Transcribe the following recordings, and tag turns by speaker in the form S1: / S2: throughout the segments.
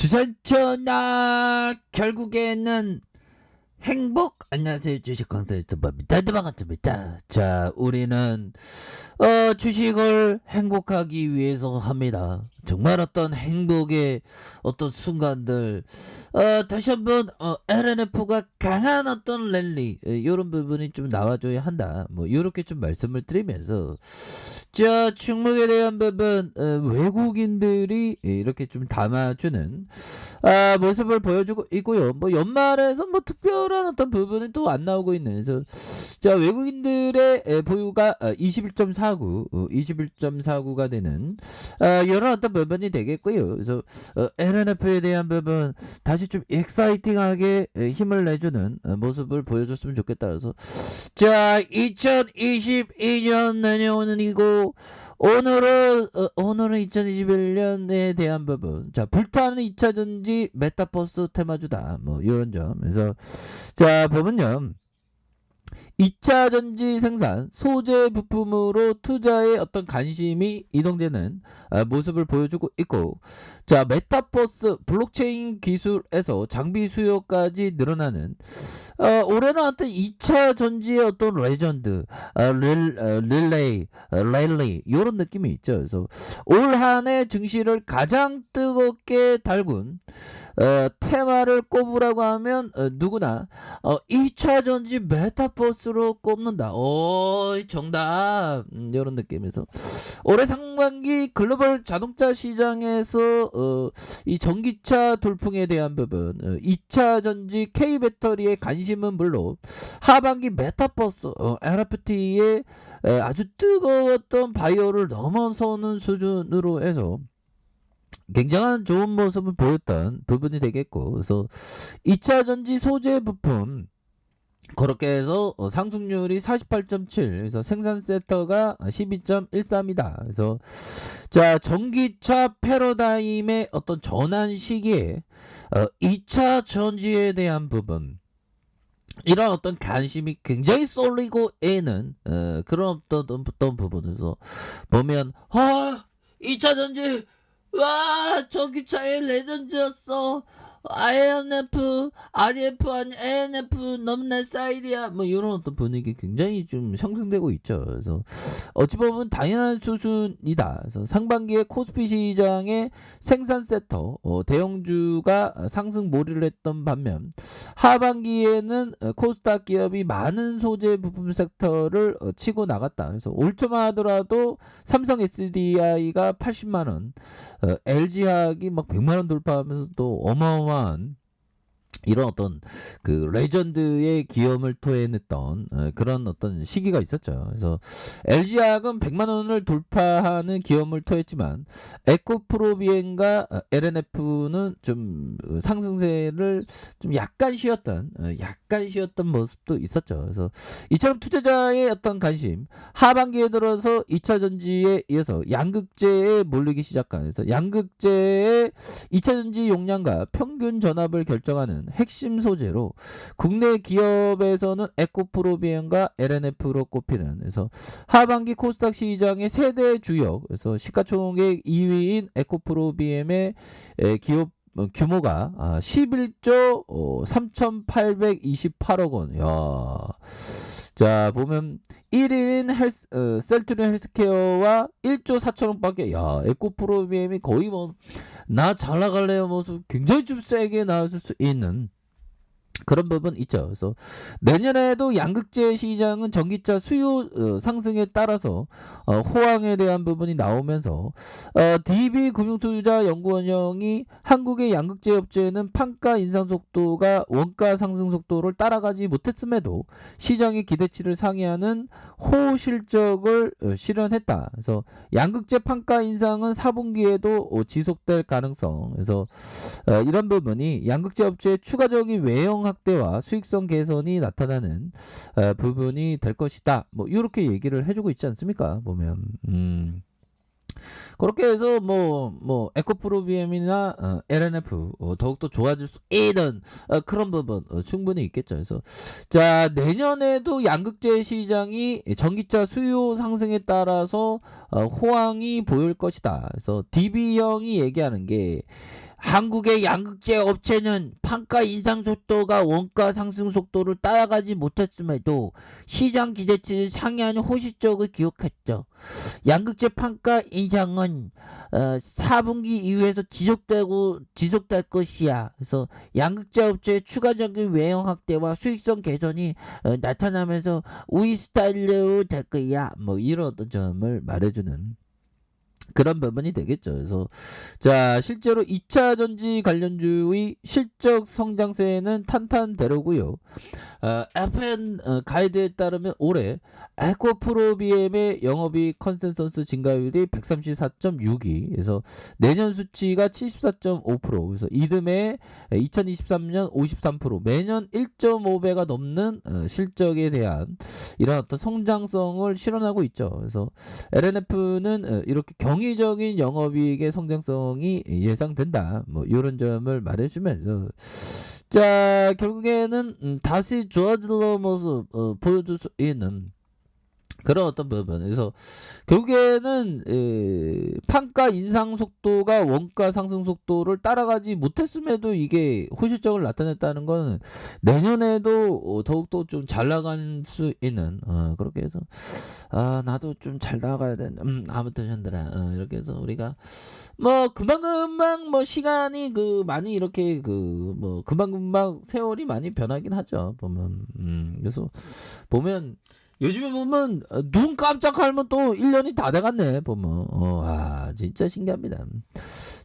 S1: 주산전화 결국에는 행복. 안녕하세요, 주식강사 유튜버입니다. 반갑습니다. 자, 우리는 주식을 행복하기 위해서 합니다. 정말 어떤 행복의 어떤 순간들, 다시 한번 LNF가 강한 어떤 랠리, 이런 부분이 좀 나와줘야 한다. 뭐 이렇게 좀 말씀을 드리면서, 자, 충목에 대한 부분, 외국인들이 이렇게 좀 담아주는 모습을 보여주고 있고요. 뭐 연말에서 뭐 특별한 어떤 부분은 또 안 나오고 있는. 그래서 자, 외국인들의 보유가 21.49, 21.49가 되는 이런 어떤 부분이 되겠고요. 그래서 LNF에 대한 부분 다시 좀 익사이팅하게 힘을 내주는 모습을 보여줬으면 좋겠다. 그래서 자, 2022년 내년은 이고 오늘은 2021년에 대한 부분. 자, 불타는 2차 전지 메타버스 테마주다. 뭐 이런 점. 그래서 자, 보면요. 2차 전지 생산, 소재 부품으로 투자의 어떤 관심이 이동되는 모습을 보여주고 있고, 자, 메타버스 블록체인 기술에서 장비 수요까지 늘어나는 올해는 어떤 2차 전지의 어떤 레전드, 랠리 이런 느낌이 있죠. 그래서 올 한 해 증시를 가장 뜨겁게 달군 테마를 꼽으라고 하면 누구나 2차 전지 메타버스로 꼽는다. 오, 정답. 이런 느낌에서 올해 상반기 글로벌 자동차 시장에서 이 전기차 돌풍에 대한 부분, 2차 전지 K 배터리의 관심은 물론 하반기 메타버스 NFT의 아주 뜨거웠던 바이오를 넘어서는 수준으로 해서 굉장한 좋은 모습을 보였던 부분이 되겠고, 그래서 2차 전지 소재 부품 그렇게 해서 상승률이 48.7, 그래서 생산 섹터가 12.13이다. 그래서 자, 전기차 패러다임의 어떤 전환 시기에 2차 전지에 대한 부분, 이런 어떤 관심이 굉장히 쏠리고 있는 그런 어떤 부분에서 보면 2차 전지, 와, 전기차의 레전드였어. INF, RF 아니 ANF 넘네 사이리야. 뭐 이런 어떤 분위기 굉장히 좀 형성되고 있죠. 그래서 어찌 보면 당연한 수준이다. 그래서 상반기에 코스피 시장의 생산 섹터 대형주가 상승 몰이를 했던 반면 하반기에는 코스닥 기업이 많은 소재 부품 섹터를 치고 나갔다. 그래서 올 초만 하더라도 삼성 SDI가 80만 원, LG화학이 막 100만 원 돌파하면서 또 어마어마한 이런 어떤 그 레전드의 기염을 토해냈던 그런 어떤 시기가 있었죠. 그래서 LG화학은 100만 원을 돌파하는 기염을 토했지만 에코프로비엔과 LNF는 좀 상승세를 좀 약간 쉬었던 모습도 있었죠. 그래서 이처럼 투자자의 어떤 관심, 하반기에 들어서 2차 전지에 이어서 양극재에 몰리기 시작한, 그래서 양극재의 2차 전지 용량과 평균 전압을 결정하는 핵심 소재로 국내 기업에서는 에코프로비엔과 LNF로 꼽히는, 그래서 하반기 코스닥 시장의 세대 주역, 그래서 시가총액 2위인 에코프로비엠의 기업 규모가 11조 3,828억 원. 야. 자, 보면 1인 셀트리온 헬스케어와 1조 4천억밖에. 야, 에코프로비엠이 거의 뭐 나 잘 나갈래요 모습 굉장히 좀 세게 나올 수 있는 그런 부분 있죠. 그래서 내년에도 양극재 시장은 전기차 수요 상승에 따라서 호황에 대한 부분이 나오면서 DB금융투자연구원형이 한국의 양극재 업체는 판가 인상 속도가 원가 상승 속도를 따라가지 못했음에도 시장의 기대치를 상회하는 호실적을 실현했다. 그래서 양극재 판가 인상은 4분기에도 지속될 가능성. 그래서 이런 부분이 양극재 업체의 추가적인 외형 확대와 수익성 개선이 나타나는 부분이 될 것이다. 뭐 이렇게 얘기를 해주고 있지 않습니까? 보면 그렇게 해서 뭐 에코프로비엠이나 LNF 더욱더 좋아질 수 있는 그런 부분 충분히 있겠죠. 그래서 자, 내년에도 양극재 시장이 전기차 수요 상승에 따라서 호황이 보일 것이다. 그래서 DB형이 얘기하는 게 한국의 양극재 업체는 판가 인상 속도가 원가 상승 속도를 따라가지 못했음에도 시장 기대치를 상회하는 호시적을 기록했죠. 양극재 판가 인상은 4분기 이후에도 지속될 것이야. 그래서 양극재 업체의 추가적인 외형 확대와 수익성 개선이 나타나면서 우위 스타일로 될 거야. 뭐 이런 어떤 점을 말해주는 그런 부분이 되겠죠. 그래서 자 실제로 2차 전지 관련주의 실적 성장세는 탄탄대로고요. FN 가이드에 따르면 올해 에코프로비엠의 영업이익 컨센서스 증가율이 134.6이 그래서 내년 수치가 74.5% 그래서 이듬해 2023년 53% 매년 1.5배가 넘는 실적에 대한 이런 어떤 성장성을 실현하고 있죠. 그래서 LNF는 이렇게 경이적인 영업이익의 성장성이 예상된다. 뭐 이런 점을 말해주면서 자 결국에는 다시 좋아질 모습 보여줄 수 있는 그런 어떤 부분. 그래서 결국에는 판가 인상 속도가 원가 상승 속도를 따라가지 못했음에도 이게 호실적을 나타냈다는 건 내년에도 더욱더 좀 잘 나갈 수 있는 그렇게 해서 나도 좀 잘 나가야 되는데 아무튼 현들아 이렇게 해서 우리가 뭐 금방금방 뭐 시간이 많이 이렇게 뭐 금방금방 세월이 많이 변하긴 하죠 보면 그래서 보면 요즘에 보면 눈 깜짝하면 또 1년이 다 돼갔네 보면 진짜 신기합니다.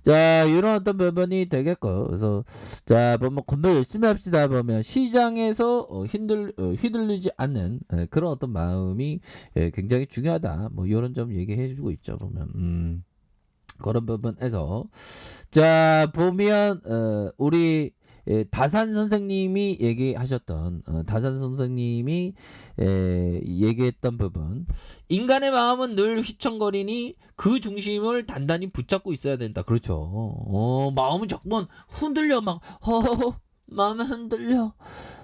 S1: 자 이런 어떤 부분이 되겠고 그래서 자 보면 건배 열심히 합시다 보면 시장에서 휘둘리지 않는 그런 어떤 마음이 굉장히 중요하다 뭐 이런 점 얘기해 주고 있죠 보면 그런 부분에서 자 보면 우리 다산 선생님이 얘기하셨던 다산 선생님이 얘기했던 부분 인간의 마음은 늘 휘청거리니 그 중심을 단단히 붙잡고 있어야 된다. 그렇죠. 마음은 자꾸만 흔들려 막 허허허 마음이 흔들려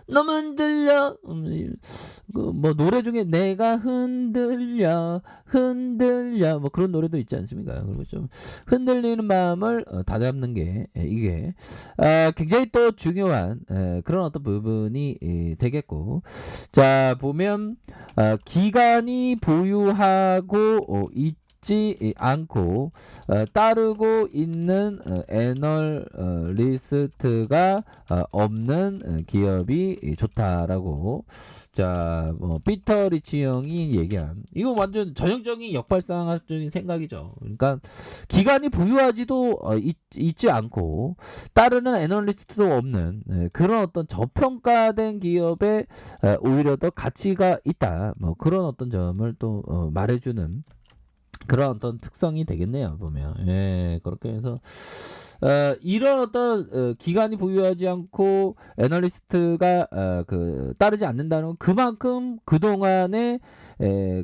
S1: 너무 흔들려 뭐 노래 중에 내가 흔들려 뭐 그런 노래도 있지 않습니까? 그리고 좀 흔들리는 마음을 다잡는 게 이게 굉장히 또 중요한 그런 어떤 부분이 되겠고 자 보면 기간이 보유하고 있지 않고 따르고 있는 애널리스트가 없는 기업이 좋다라고 자 피터 리치 형이 얘기한 이거 완전 전형적인 역발상학적인 생각이죠. 그러니까 기간이 보유하지도 있지 않고 따르는 애널리스트도 없는 그런 어떤 저평가된 기업에 오히려 더 가치가 있다. 뭐 그런 어떤 점을 또 말해주는 그런 어떤 특성이 되겠네요 보면 그렇게 해서 이런 어떤 기간이 보유하지 않고 애널리스트가 따르지 않는다는 건 그만큼 그동안에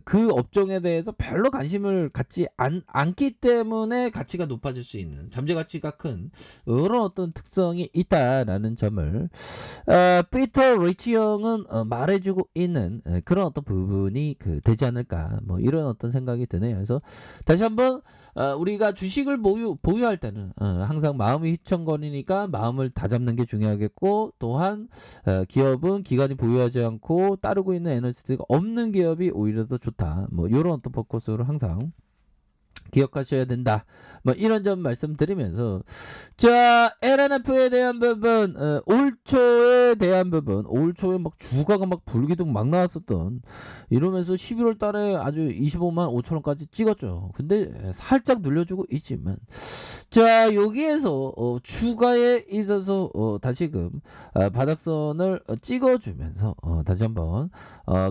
S1: 그 업종에 대해서 별로 관심을 갖지 않기 때문에 가치가 높아질 수 있는 잠재 가치가 큰 그런 어떤 특성이 있다라는 점을 피터 리치 형은 말해주고 있는 그런 어떤 부분이 되지 않을까 뭐 이런 어떤 생각이 드네요. 그래서 다시 한번 우리가 주식을 보유할 때는 항상 마음이 휘청거리니까 마음을 다잡는 게 중요하겠고 또한 기업은 기간이 보유하지 않고 따르고 있는 애널리스트가 없는 기업이 오히려 더 좋다. 뭐 이런 어떤 포커스로 항상 기억하셔야 된다. 뭐 이런 점 말씀드리면서 자 LNF에 대한 부분 올 초에 대한 부분 올 초에 막 주가가 막 불기둥 막 나왔었던 이러면서 11월 달에 아주 25만 5천원까지 찍었죠. 근데 살짝 눌려주고 있지만 자 여기에서 주가에 있어서 다시금 바닥선을 찍어주면서 다시 한번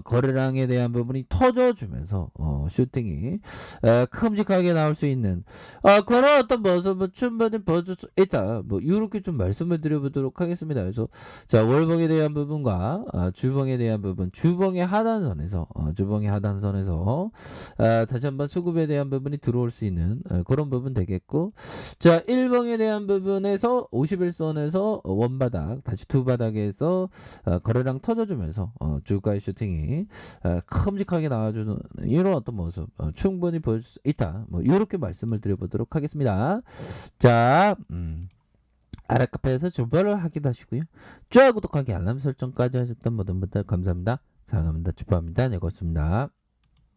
S1: 거래량에 대한 부분이 터져주면서 슈팅이 큼직하게 나올 수 있는 그런 어떤 모습을 충분히 보여줄 수 있다. 뭐 이렇게 좀 말씀을 드려보도록 하겠습니다. 그래서 자 월봉에 대한 부분과 주봉에 대한 부분, 주봉의 하단선에서 다시 한번 수급에 대한 부분이 들어올 수 있는 그런 부분 되겠고, 자 1봉에 대한 부분에서 51선에서 원바닥 다시 두 바닥에서 거래량 터져주면서 주가의 슈팅이 큼직하게 나와주는 이런 어떤 모습 충분히 보여줄 수 있다. 뭐 이렇게 말씀을 드려보도록 하겠습니다. 자 아래 카페에서 주보를 확인하시고요. 좋아요, 구독하기, 알람 설정까지 하셨던 모든 분들 감사합니다. 사랑합니다. 축복합니다. 네, 고맙습니다.